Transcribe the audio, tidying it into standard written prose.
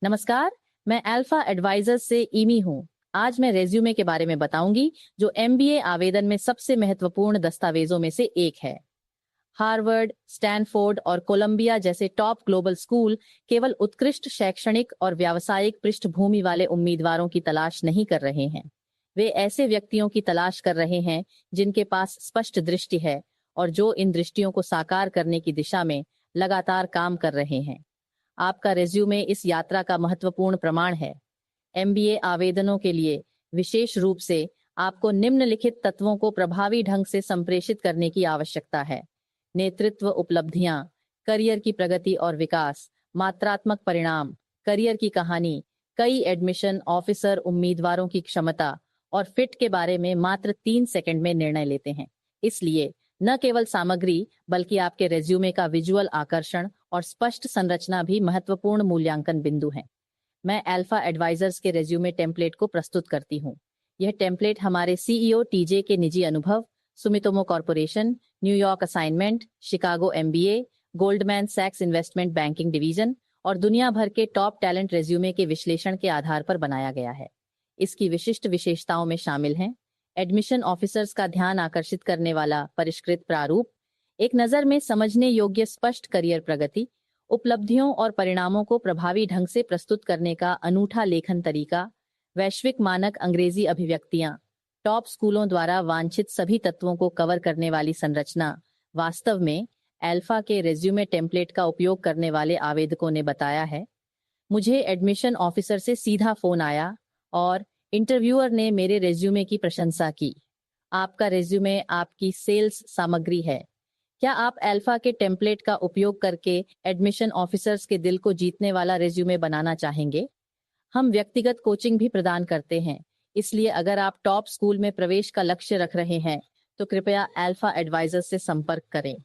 नमस्कार। मैं alpha advisers से ईमी हूँ। आज मैं रेज्यूमे के बारे में बताऊंगी जो एमबीए आवेदन में सबसे महत्वपूर्ण दस्तावेजों में से एक है। हार्वर्ड, स्टैनफोर्ड और कोलंबिया जैसे टॉप ग्लोबल स्कूल केवल उत्कृष्ट शैक्षणिक और व्यावसायिक पृष्ठभूमि वाले उम्मीदवारों की तलाश नहीं कर रहे हैं। वे ऐसे व्यक्तियों की तलाश कर रहे हैं जिनके पास स्पष्ट दृष्टि है और जो इन दृष्टियों को साकार करने की दिशा में लगातार काम कर रहे हैं। आपका रेज्यूमे इस यात्रा का महत्वपूर्ण प्रमाण है। एमबीए आवेदनों के लिए विशेष रूप से आपको निम्नलिखित तत्वों को प्रभावी ढंग से संप्रेषित करने की आवश्यकता है। नेतृत्व उपलब्धियां, करियर की प्रगति और विकास, मात्रात्मक परिणाम, करियर की कहानी, कई एडमिशन ऑफिसर उम्मीदवारों की क्षमता और फिट के बारे में मात्र 3 सेकंड में निर्णय लेते हैं। इसलिए न केवल सामग्री बल्कि आपके रेज्यूमे का विजुअल आकर्षण और स्पष्ट संरचना भी महत्वपूर्ण मूल्यांकन बिंदु हैं। मैं अल्फा एडवाइजर्स के रेज्यूमे टेम्पलेट को प्रस्तुत करती हूँ। यह टेम्पलेट हमारे सीईओ टीजे के निजी अनुभव, Sumitomo corporation, New York assignment, Chicago MBA, Goldman सैक्स इन्वेस्टमेंट बैंकिंग डिवीजन और दुनिया भर के टॉप टैलेंट रेज्यूमे के विश्लेषण के आधार पर बनाया गया है। इसकी विशिष्ट विशेषताओं में शामिल हैं एडमिशन ऑफिसर्स का ध्यान आकर्षित करने वाला परिष्कृत प्रारूप, एक नज़र में समझने योग्य स्पष्ट करियर प्रगति, उपलब्धियों और परिणामों को प्रभावी ढंग से प्रस्तुत करने का अनूठा लेखन तरीका, वैश्विक मानक अंग्रेजी अभिव्यक्तियां, टॉप स्कूलों द्वारा वांछित सभी तत्वों को कवर करने वाली संरचना। वास्तव में अल्फा के रेज्यूमे टेम्पलेट का उपयोग करने वाले आवेदकों ने बताया है, मुझे एडमिशन ऑफिसर से सीधा फोन आया और इंटरव्यूअर ने मेरे रेज्यूमे की प्रशंसा की। आपका रेज्यूमे आपकी सेल्स सामग्री है। क्या आप अल्फा के टेम्पलेट का उपयोग करके एडमिशन ऑफिसर्स के दिल को जीतने वाला रेज्यूमे बनाना चाहेंगे? हम व्यक्तिगत कोचिंग भी प्रदान करते हैं, इसलिए अगर आप टॉप स्कूल में प्रवेश का लक्ष्य रख रहे हैं तो कृपया अल्फा एडवाइजर्स से संपर्क करें।